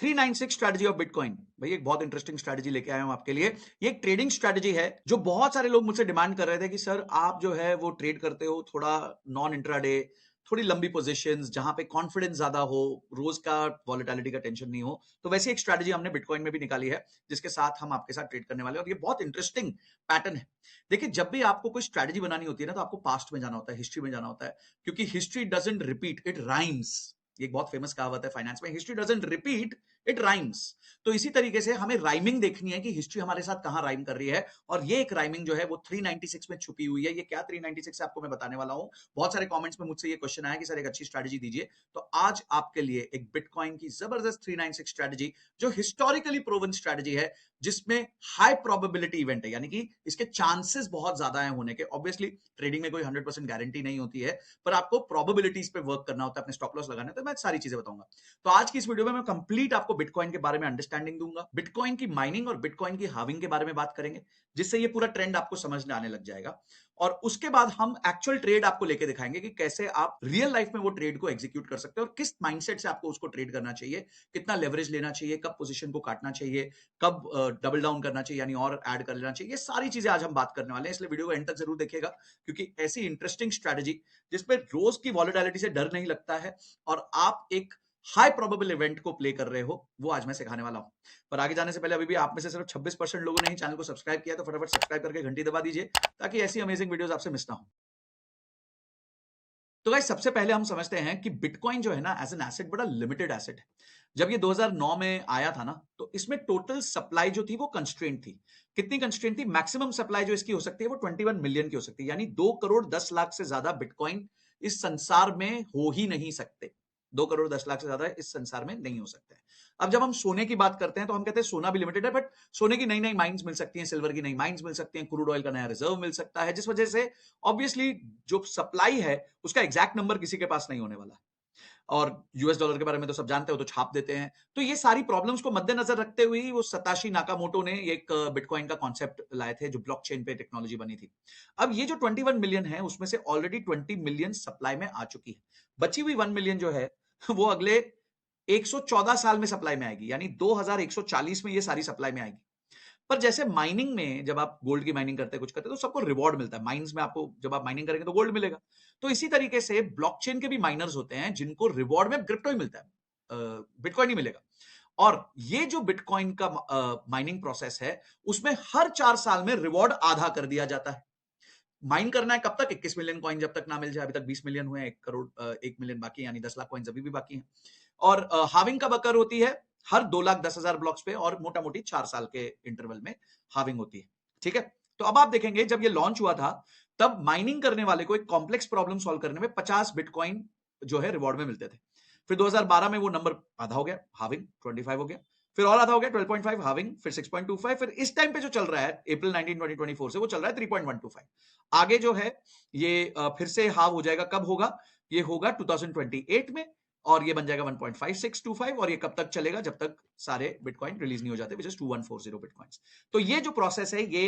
396 strategy of bitcoin. भाई एक बहुत इंटरेस्टिंग स्ट्रैटेजी लेके आया हूं आपके लिए। ये एक ट्रेडिंग स्ट्रैटेजी है जो बहुत सारे लोग मुझसे डिमांड कर रहे थे कि सर आप जो है वो ट्रेड करते हो थोड़ा नॉन इंट्राडे, थोड़ी लंबी पोजीशंस जहां पे कॉन्फिडेंस ज्यादा हो, रोज का वॉलेटिलिटी का टेंशन नहीं हो। तो वैसी एक स्ट्रैटेजी हमने बिटकॉइन में भी निकाली है जिसके साथ हम आपके साथ ट्रेड करने वाले हैं और ये बहुत इंटरेस्टिंग पैटर्न है। देखिए जब भी आपको कोई स्ट्रैटेजी बनानी होती है ना तो आपको पास्ट में जाना होता है, हिस्ट्री में जाना होता है, क्योंकि history doesn't repeat, it rhymes. ये एक बहुत फेमस कहावत है फाइनेंस में, history doesn't repeat, it rhymes. तो इसी तरीके से हमें राइमिंग देखनी है कि हिस्ट्री हमारे साथ कहां राइम कर रही है, और ये एक राइमिंग जो है वो 396 में छुपी हुई है। ये क्या 396 है आपको मैं बताने वाला हूं। बहुत सारे कमेंट्स में मुझसे ये क्वेश्चन आया कि सर एक अच्छी स्ट्रैटेजी दीजिए, तो आज आपके लिए एक बिटकॉइन की जबरदस्त 396 स्ट्रैटेजी जो हिस्टोरिकली प्रूवन स्ट्रैटेजी है, जिसमें हाई प्रोबेबिलिटी इवेंट है, यानी कि इसके चांसेस बहुत ज्यादा है होने के। ऑब्वियसली ट्रेडिंग में कोई 100% गारंटी नहीं होती है, पर आपको प्रोबेबिलिटीज पे वर्क करना होता है, अपने स्टॉप लॉस लगाने, तो मैं सारी चीजें बताऊंगा। तो आज की इस वीडियो में मैं कंप्लीट आपको बिटकॉइन के बारे में अंडरस्टैंडिंग दूंगा, बिटकॉइन की माइनिंग और बिटकॉइन की हाविंग के बारे में बात करेंगे, जिससे ये पूरा ट्रेंड आपको समझ में आने लग जाएगा। और उसके बाद हम एक्चुअल ट्रेड आपको लेके दिखाएंगे कि कैसे आप रियल लाइफ में वो ट्रेड को एग्जीक्यूट कर सकते हैं और किस माइंडसेट से आपको उसको ट्रेड करना चाहिए, कितना लेवरेज लेना चाहिए, कब पोजीशन को काटना चाहिए, कब डबल डाउन करना चाहिए यानी और ऐड कर लेना चाहिए। ये सारी चीजें आज हम बात करने वाले हैं, इसलिए वीडियो को एंड तक जरूर देखिएगा, क्योंकि ऐसी इंटरेस्टिंग स्ट्रैटेजी जिसपे रोज की वॉलेटिलिटी से डर नहीं लगता है और आप एक हाई प्रोबेबल इवेंट को प्ले कर रहे हो, वो आज मैं सिखाने वाला हूं। पर आगे जाने से पहले अभी भी आप में से सिर्फ 26% लोगों ने ही चैनल को सब्सक्राइब किया, तो फटाफट सब्सक्राइब करके घंटी दबा दीजिए ताकि ऐसी अमेजिंग वीडियोस आपसे मिस ना हो। तो गाइस सबसे पहले हम समझते हैं कि बिटकॉइन जो है ना एज एन एसेट बड़ा लिमिटेड एसेट है। जब ये 2009 में आया था ना तो इसमें टोटल सप्लाई जो थी वो कंस्ट्रेंट थी। कितनी कंस्ट्रेंट थी? मैक्सिमम सप्लाई जो इसकी हो सकती है वो 21 मिलियन की हो सकती है, यानी 2 करोड़ 10 लाख से ज्यादा बिटकॉइन इस संसार में हो ही नहीं सकते। 2 करोड़ 10 लाख से ज्यादा इस संसार में नहीं हो सकते। अब जब हम सोने की बात करते हैं तो हम कहते हैं सोना भी लिमिटेड है, बट सोने की नई नई माइंस मिल सकती हैं, सिल्वर की नई माइंस मिल सकती हैं, क्रूड ऑयल का नया रिजर्व मिल सकता है, जिस वजह से ऑब्वियसली जो सप्लाई है उसका एग्जैक्ट नंबर किसी के पास नहीं होने वाला। और यूएस डॉलर के बारे में तो सब जानते हो, तो छाप देते हैं। तो ये सारी प्रॉब्लम्स को मद्देनजर रखते हुए वो सताशी नाकामोटो ने एक बिटकॉइन का कॉन्सेप्ट लाए थे, जो ब्लॉकचेन पे टेक्नोलॉजी बनी थी। अब ये जो 21 मिलियन है उसमें से ऑलरेडी 20 मिलियन सप्लाई में आ चुकी है। बची हुई 1 मिलियन जो है वो अगले 114 साल में सप्लाई में आएगी, यानी 2140 में ये सारी सप्लाई में आएगी। पर जैसे माइनिंग में जब आप गोल्ड की माइनिंग करते हैं, कुछ करते हैं, तो सबको रिवॉर्ड मिलता है। माइंस में आपको जब आप माइनिंग करेंगे तो गोल्ड मिलेगा। तो इसी तरीके से ब्लॉकचेन के भी माइनर्स होते हैं जिनको रिवॉर्ड में क्रिप्टो ही मिलता है, बिटकॉइन ही मिलेगा। और ये जो बिटकॉइन का माइनिंग प्रोसेस है उसमें हर 4 साल में रिवॉर्ड आधा कर दिया जाता है। माइन करना है कब तक? 21 मिलियन कॉइन जब तक ना मिल जाए। अभी तक 20 मिलियन हुए हैं, 1 करोड़ 1 मिलियन बाकी है, यानी 10 लाख कॉइन्स अभी भी बाकी हैं। और हाविंग कब अकर होती है? हर 2,10,000 ब्लॉक्स पे, और मोटा मोटी 4 साल के इंटरवल में हाविंग होती है। ठीक है, तो अब आप देखेंगे जब ये लॉन्च हुआ था तब माइनिंग करने वाले को एक कॉम्प्लेक्स प्रॉब्लम सॉल्व करने में 50 बिटकॉइन जो है रिवॉर्ड में मिलते थे। फिर 2012 में वो नंबर आधा हो गया, हाविंग 25 हो गया, फिर और आधा हो गया 12.5 हाविंग, फिर 6.25, फिर इस टाइम पे जो चल रहा है अप्रैल 19 2024 से वो चल रहा है 3.125। आगे जो है ये फिर से हाव हो जाएगा। कब होगा? ये होगा 2028 में, और ये बन जाएगा 1.5625, और ये कब तक चलेगा? जब तक सारे बिटकॉइन रिलीज नहीं हो जाते, विच इज 2140 बिटकॉइंस। तो ये जो प्रोसेस है ये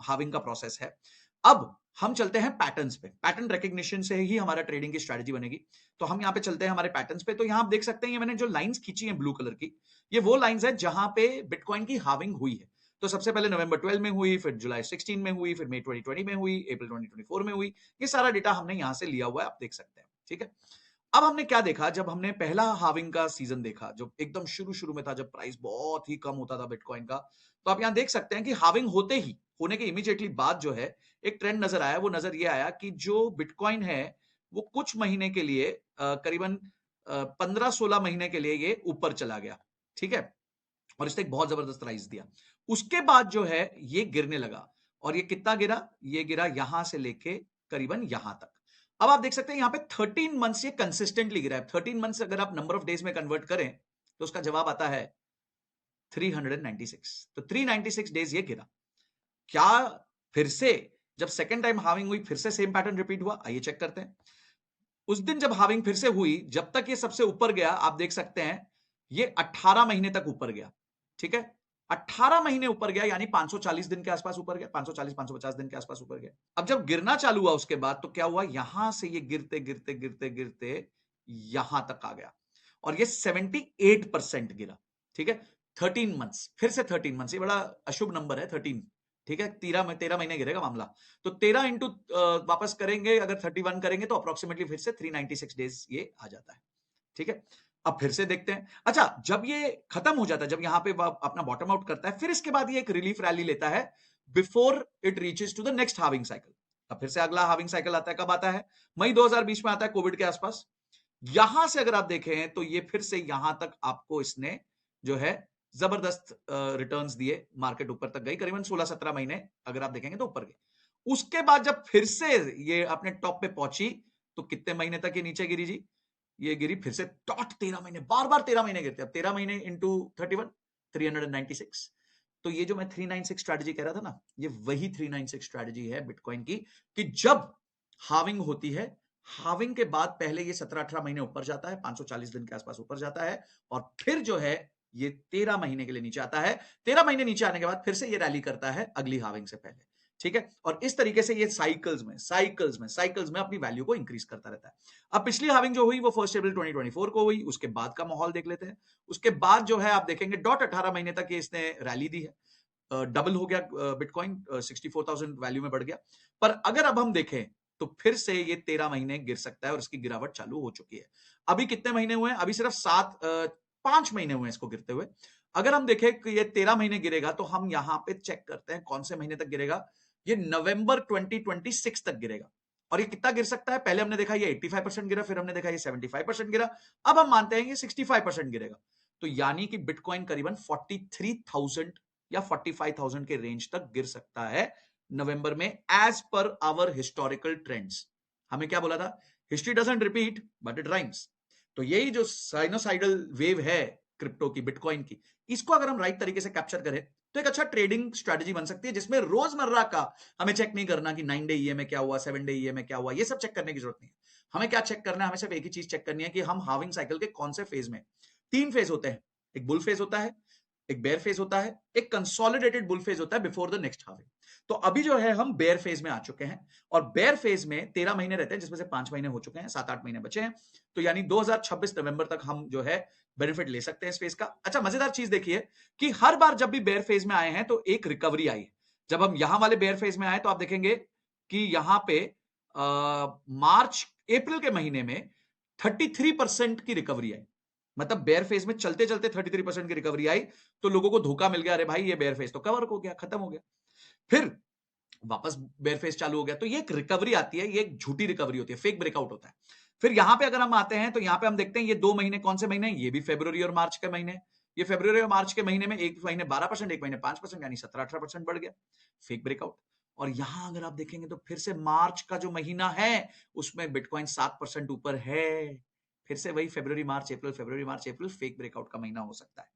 हाविंग का प्रोसेस है। अब हम चलते हैं पैटर्न्स पे। पैटर्न रिकग्निशन से ही हमारा ट्रेडिंग की स्ट्रेटजी बनेगी। तो हम यहाँ पे चलते हैं हमारे पैटर्न्स पे। तो यहाँ आप देख सकते हैं, ये मैंने जो लाइंस खींची हैं ब्लू कलर की, ये वो लाइंस है जहां पे बिटकॉइन की हाविंग हुई है। तो सबसे पहले नवंबर 12 में हुई, फिर जुलाई 16 में हुई, फिर मई 2020 में हुई, अप्रैल 2024 में हुई। ये सारा डेटा हमने यहां से लिया हुआ है, आप देख सकते हैं। ठीक है, अब हमने क्या देखा? जब हमने पहला हाविंग का सीजन देखा, जो एकदम शुरू शुरू में था, जब प्राइस बहुत ही कम होता था बिटकॉइन का, तो आप यहां देख सकते हैं कि हाविंग होते ही, होने के इमीडिएटली बाद जो है एक ट्रेंड नजर आया। वो नजर ये आया कि जो बिटकॉइन है वो कुछ महीने के लिए करीबन 15-16 महीने के लिए ये ऊपर चला गया। ठीक है, और इसने एक बहुत जबरदस्त राइज दिया। उसके बाद जो है ये गिरने लगा, और ये कितना गिरा? ये गिरा यहां से लेके करीबन यहां तक। अब आप देख सकते हैं यहां पे 13 मंथ्स ये कंसिस्टेंटली गिरा है। 13 मंथ्स अगर आप नंबर ऑफ डेज में कन्वर्ट करें तो उसका जवाब आता है 396। तो 396 डेज ये गिरा। क्या फिर से जब सेकेंड टाइम हाविंग हुई फिर से सेम पैटर्न रिपीट हुआ? आइए चेक करते हैं। उस दिन जब हाविंग फिर से हुई, जब तक ये सबसे ऊपर गया, आप देख सकते हैं ये 18 महीने तक ऊपर गया। ठीक है, 18 महीने ऊपर गया, यानी 540 दिन के आसपास ऊपर गया, 540-550 दिन के आसपास ऊपर गया। अब जब गिरना चालू हुआ उसके बाद, तो क्या हुआ? यहां से ये गिरते गिरते गिरते गिरते यहां तक आ गया, और ये 78% गिरा। ठीक है, 13 मंथ्स, फिर से 13 मंथ्स, ये बड़ा अशुभ नंबर है 13, ठीक है, 13 महीने गिरेगा मामला। तो 13 इंटू वापस करेंगे, अगर 31 करेंगे तो अप्रोक्सीमेटली फिर से 396 डेज ये आ जाता है। ठीक है, अब फिर से देखते हैं। अच्छा, जब ये खत्म हो जाता है, जब यहां पे अपना बॉटम आउट करता है, फिर इसके बाद ये एक रिलीफ रैली लेता है before it reaches to the next halving cycle. अब फिर से अगला हार्विंग साइकिल आता है, कब आता है? मई 2020 में आता है, कोविड के आसपास। यहां से अगर आप देखें तो ये फिर से यहां तक आपको इसने जो है जबरदस्त रिटर्न्स दिए, मार्केट ऊपर तक गई, करीबन 16-17 महीने अगर आप देखेंगे तो ऊपर गए। उसके बाद जब फिर से ये अपने टॉप पे पहुंची तो कितने महीने तक ये नीचे गिरी जी? ये गिरी फिर से डॉट 13 महीने, बार बार 13 महीने गिरते। अब 13 महीने इंटू 31, 396। तो ये जो मैं 396 स्ट्रैटेजी कह रहा था ना, ये वही 396 स्ट्रैटेजी है बिटकॉइन की, कि जब हाविंग होती है, हाविंग के बाद पहले ये 17-18 महीने ऊपर जाता है, 540 दिन के आसपास ऊपर जाता है, और फिर जो है ये 13 महीने के लिए नीचे आता है। 13 महीने नीचे आने के बाद फिर से ये रैली करता है अगली हाविंग से पहले। ठीक है, और इस तरीके से ये साइकिल्स में अपनी वैल्यू को इंक्रीज करता रहता है। अब पिछली हाविंग जो हुई वो 1 अप्रैल 2024 को हुई, उसके बाद का माहौल देख लेते हैं। उसके बाद जो है आप देखेंगे डॉट 18 महीने तक ये इसने रैली दी है, डबल हो गया बिटकॉइन, 64,000 वैल्यू में बढ़ गया। पर अगर अब हम देखें तो फिर से ये 13 महीने गिर सकता है और इसकी गिरावट चालू हो चुकी है। अभी कितने महीने हुए हैं? अभी सिर्फ 5 महीने हुए हैं इसको गिरते हुए। अगर हम देखें कि ये 13 महीने गिरेगा तो हम यहां पे चेक करते हैं कौन से महीने तक गिरेगा। ये नवंबर 2026 तक गिरेगा। और ये कितना गिर सकता है? पहले हमने देखा ये 85% गिरा, फिर हमने देखा ये 75% गिरा, अब हम मानते हैं ये 65% गिरेगा। तो यानी कि बिटकॉइन करीबन 43,000 या 45,000 के रेंज तक गिर सकता है नवंबर में, as per hour historical trends. हमें क्या बोला था? History doesn't repeat but it rhymes. तो यही जो साइनोसाइडल वेव है क्रिप्टो की, बिटकॉइन की, इसको अगर हम राइट तरीके से कैप्चर करें तो एक अच्छा ट्रेडिंग स्ट्रेटजी बन सकती है, जिसमें रोजमर्रा का हमें चेक नहीं करना कि 9 डे ईए में क्या हुआ, 7 डे ईए में क्या हुआ, ये सब चेक करने की जरूरत नहीं है। हमें क्या चेक करना है? हमें सिर्फ एक ही चीज चेक करनी है कि हम हाविंग साइकिल के कौन से फेज में। 3 फेज होते हैं, एक बुल फेज होता है, एक बेयर फेज होता है, एक कंसोलिडेटेड बुल फेज होता है बिफोर द नेक्स्ट हाविंग। तो अभी जो है हम बेयर फेज में आ चुके हैं, और बेयर फेज में 13 महीने रहते हैं, जिसमें से 5 महीने हो चुके हैं, 7-8 महीने बचे हैं। तो यानी 2026 नवंबर तक हम जो है बेनिफिट ले सकते हैं इस फेज का। अच्छा, मजेदार चीज देखिए कि हर बार जब भी बेयर फेज में आए हैं तो एक रिकवरी आई है। जब हम यहां वाले बेयर फेज में आए तो आप देखेंगे कि यहां पे मार्च अप्रैल के महीने में 33% की रिकवरी आई। मतलब बेयर फेज में चलते चलते 33% की रिकवरी आई, तो लोगों को धोखा मिल गया, अरे भाई ये बेयर फेज तो कवर हो गया, खत्म हो गया। फिर वापस बेयर फेज चालू हो गया। तो ये एक रिकवरी आती है, ये एक झूठी रिकवरी होती है, फेक ब्रेकआउट होता है। फिर यहां पे अगर हम आते हैं तो यहां पे हम देखते हैं ये 2 महीने कौन से महीने? ये भी फरवरी और मार्च के महीने। ये फरवरी और मार्च के महीने में एक महीने 12%, एक महीने 5%, यानी 17-18% बढ़ गया, फेक ब्रेकआउट। और यहां अगर आप देखेंगे तो फिर से मार्च का जो महीना है उसमें बिटकॉइन 7% ऊपर है। फिर से वही फरवरी मार्च अप्रैल फेक ब्रेकआउट का महीना हो सकता है।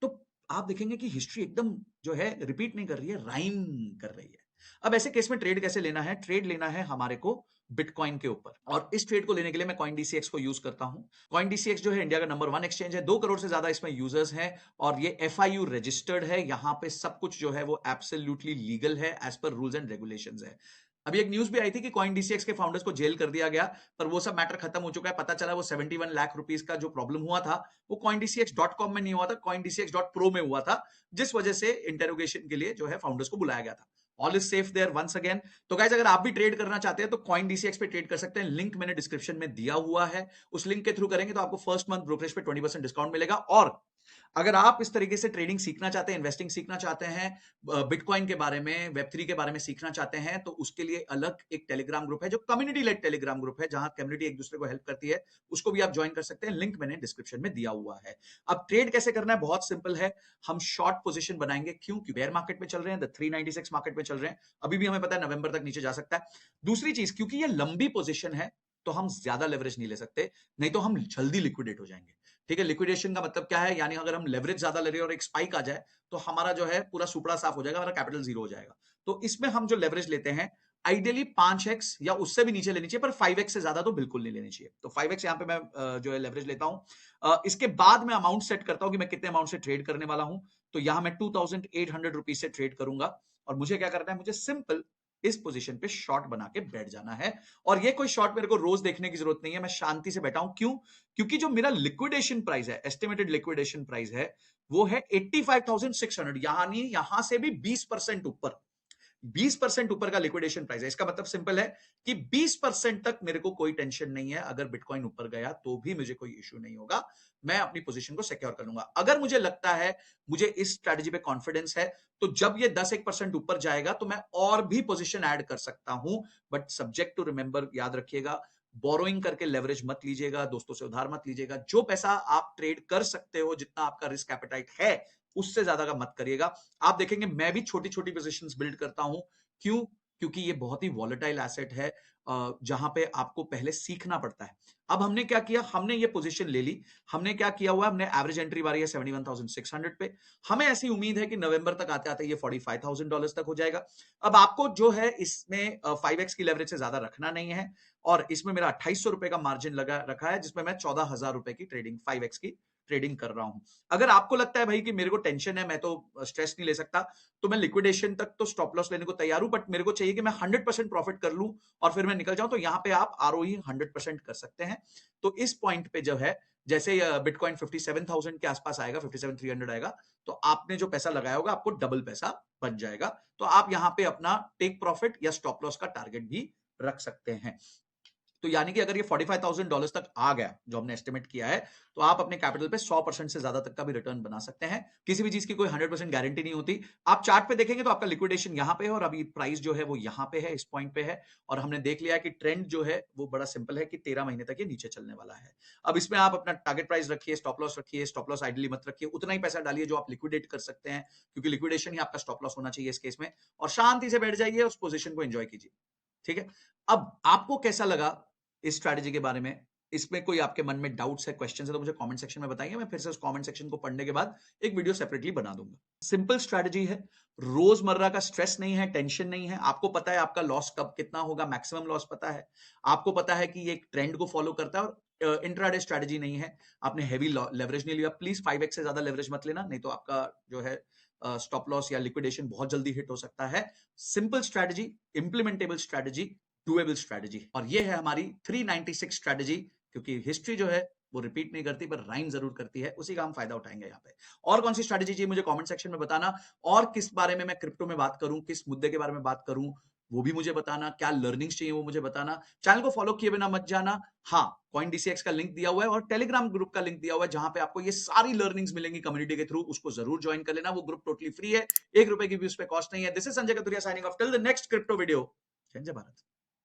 तो आप देखेंगे कि हिस्ट्री एकदम जो है रिपीट नहीं कर रही है, राइम कर रही है। अब ऐसे केस में ट्रेड कैसे लेना है? ट्रेड लेना है हमारे को बिटकॉइन के ऊपर, और इस ट्रेड को लेने के लिए मैं CoinDCX को यूज करता हूं। CoinDCX जो है इंडिया का नंबर 1 एक्सचेंज है, 2 करोड़ से ज्यादा इसमें यूजर्स हैं, और ये FIU रजिस्टर्ड है। यहां पे सब कुछ जो है वो एब्सोल्युटली लीगल है, as per rules and regulations है। अभी एक न्यूज भी आई थी कि CoinDCX के फाउंडर्स को जेल कर दिया गया, पर वो सब मैटर खत्म हो चुका है। पता चला वो 71 लाख रुपीस का जो प्रॉब्लम हुआ था वो CoinDCX.com में नहीं हुआ था, CoinDCX.pro में हुआ था, जिस वजह से इंटेरोगेशन के लिए जो है फाउंडर्स को बुलाया गया था। All is safe there once again. तो गाइस, अगर आप भी ट्रेड करना चाहते हैं तो CoinDCX पे ट्रेड कर सकते हैं, लिंक मैंने डिस्क्रिप्शन में दिया हुआ है। उस लिंक के थ्रू करेंगे तो आपको first month brokerage pay 20% discount मिलेगा। और अगर आप इस तरीके से ट्रेडिंग सीखना चाहते हैं, इन्वेस्टिंग सीखना चाहते हैं, बिटकॉइन के बारे में, वेब3 के बारे में सीखना चाहते हैं, तो उसके लिए अलग एक टेलीग्राम ग्रुप है जो कम्युनिटी लेड टेलीग्राम ग्रुप है, जहां कम्युनिटी एक दूसरे को हेल्प करती है। उसको भी आप ज्वाइन कर सकते हैं, लिंक मैंने डिस्क्रिप्शन में दिया हुआ है। अब ट्रेड कैसे करना है? बहुत सिंपल है। हम शॉर्ट पोजीशन बनाएंगे, क्योंकि बेयर मार्केट में चल रहे हैं, 396 मार्केट में चल रहे हैं, अभी भी हमें पता है नवंबर तक नीचे जा सकता है। दूसरी चीज, क्योंकि ये लंबी पोजीशन है तो हम ज्यादा लेवरेज नहीं ले सकते, नहीं तो हम जल्दी लिक्विडेट हो जाएंगे। ठीक है, लिक्विडेशन का मतलब क्या है? यानी अगर हम लेवरेज ज्यादा ले रहे हैं और एक स्पाइक आ जाए तो हमारा जो है पूरा सुपड़ा साफ हो जाएगा, हमारा कैपिटल जीरो हो जाएगा। तो इसमें हम जो लेवरेज लेते हैं आइडियली 5x या उससे भी नीचे लेनी चाहिए, पर 5x से ज्यादा तो बिल्कुल नहीं लेनी चाहिए। तो 5x यहां पे मैं जो है लेवरेज लेता हूं। इसके बाद मैं अमाउंट सेट करता हूं कि मैं कितने अमाउंट से ट्रेड करने वाला हूं। तो यहां मैं 2800 रुपीज से ट्रेड करूंगा, और मुझे क्या करना है? मुझे सिंपल इस पोजीशन पे शॉर्ट बना के बैठ जाना है। और ये कोई शॉर्ट मेरे को रोज देखने की जरूरत नहीं है, मैं शांति से बैठा हूं। क्यों? क्योंकि जो मेरा लिक्विडेशन प्राइस है, एस्टिमेटेड लिक्विडेशन प्राइस है, वो है 85,600, यानी यहां से भी 20% ऊपर, 20% ऊपर का लिक्विडेशन प्राइस है। इसका मतलब सिंपल है कि 20% तक मेरे को कोई टेंशन नहीं है। अगर बिटकॉइन ऊपर गया तो भी मुझे कोई इश्यू नहीं होगा, मैं अपनी पोजीशन को सिक्योर कर लूंगा। अगर मुझे लगता है, मुझे इस स्ट्रेटजी पे कॉन्फिडेंस है, तो जब ये 10-1% ऊपर जाएगा तो मैं और भी पोजीशन ऐड कर सकता हूं। बट सब्जेक्ट टू रिमेंबर, याद रखिएगा, बोरोइंग करके लेवरेज मत लीजिएगा, दोस्तों से उधार मत लीजिएगा। जो पैसा आप ट्रेड कर सकते हो, जितना आपका रिस्क एपेटाइट है, उससे ज्यादा का मत करिएगा। आप देखेंगे मैं भी छोटी छोटी पोजीशंस बिल्ड करता हूं। क्यों? क्योंकि ये बहुत ही वॉलेटाइल एसेट है, जहां पे आपको पहले सीखना पड़ता है। अब हमने क्या किया, हमने ये पोजीशन ले ली। हमने क्या किया हुआ, हमने एवरेज एंट्री मारी है 71,600 पे। हमें ऐसी उम्मीद है कि नवंबर तक आते आते ये $45,000 तक हो जाएगा। अब आपको जो है इसमें 5x की लेवरेज से ज्यादा रखना नहीं है, और इसमें मेरा 2800 रुपए का मार्जिन लगा रखा है, जिसमें मैं 14,000 रुपए की ट्रेडिंग, 5x की ट्रेडिंग कर रहा हूं। अगर आपको लगता है भाई कि मेरे को टेंशन है, मैं तो स्ट्रेस नहीं ले सकता, तो मैं लिक्विडेशन तक तो स्टॉप लॉस लेने को तैयार हूं, बट मेरे को चाहिए कि मैं 100% प्रॉफिट कर लूं और फिर मैं निकल जाऊं, तो यहां पे आप आरओई 100% कर सकते हैं। तो इस पॉइंट पे जो है, जैसे बिटकॉइन 57,000 के आसपास आएगा, 57,300 आएगा, तो आपने जो पैसा लगाया होगा आपको डबल पैसा बच जाएगा। तो आप यहां पे अपना टेक प्रॉफिट या स्टॉप लॉस का टारगेट भी रख सकते हैं। तो यानी कि अगर ये $45,000 तक आ गया, जो हमने एस्टिमेट किया है, तो आप अपने कैपिटल पे 100% से ज्यादा तक का भी रिटर्न बना सकते हैं। किसी भी चीज की कोई 100% गारंटी नहीं होती। आप चार्ट पे देखेंगे तो आपका लिक्विडेशन यहां पे है, और अभी प्राइस जो है वो यहां पे है, इस पॉइंट पे है। और हमने देख लिया है कि ट्रेंड जो है वो बड़ा सिंपल है कि 13 महीने तक ये नीचे चलने वाला है। अब इसमें आप अपना टारगेट प्राइस रखिए, स्टॉप लॉस रखिए। स्टॉप लॉस आइडली मत रखिए, उतना ही पैसा डालिए जो आप लिक्विडेट कर सकते हैं, क्योंकि लिक्विडेशन ही आपका स्टॉप लॉस होना चाहिए इस केस में। और शांति से बैठ जाइए, उस पोजीशन को एंजॉय कीजिए। ठीक है? अब आपको कैसा लगा इस स्ट्रैटेजी के बारे में? इसमें कोई आपके मन में डाउट्स है, क्वेश्चन है, तो मुझे कमेंट सेक्शन में बताइए। मैं फिर से उस कमेंट सेक्शन को पढ़ने के बाद एक वीडियो सेपरेटली बना दूंगा। सिंपल स्ट्रैटेजी है, रोजमर्रा का स्ट्रेस नहीं है, टेंशन नहीं है। आपको पता है आपका लॉस कब कितना होगा, मैक्सिमम लॉस पता है। आपको पता है कि ये एक ट्रेंड को फॉलो करता है, और इंट्राडे स्ट्रैटेजी नहीं है। आपने हैवी लेवरेज नहीं लिया। प्लीज 5x से ज्यादा लेवरेज मत लेना, नहीं तो आपका जो है स्टॉप लॉस या लिक्विडेशन बहुत जल्दी हिट हो सकता है। Simple strategy, implementable strategy, doable strategy, और ये है हमारी 396 स्ट्रैटेजी। क्योंकि हिस्ट्री जो है वो रिपीट नहीं करती, पर राइम जरूर करती है, उसी का हम फायदा उठाएंगे यहाँ पे। और कौन सी स्ट्रैटेजी चाहिए मुझे कमेंट सेक्शन में बताना, और किस बारे में मैं क्रिप्टो में बात करूं, किस मुद्दे के बारे में बात करूं, वो भी मुझे बताना। क्या लर्निंग्स चाहिए वो मुझे बताना। चैनल को फॉलो किए बिना मत जाना। हाँ, कॉइन डीसीएक्स का लिंक दिया हुआ है और टेलीग्राम ग्रुप का लिंक दिया हुआ है, जहां पे आपको ये सारी लर्निंग्स मिलेंगी कम्युनिटी के थ्रू। उसको जरूर ज्वाइन कर लेना, वो ग्रुप टोटली फ्री है, ₹1 की भी उस पर कॉस्ट नहीं है। This is Sanjay Katuria signing off till the next crypto video. जय भारत।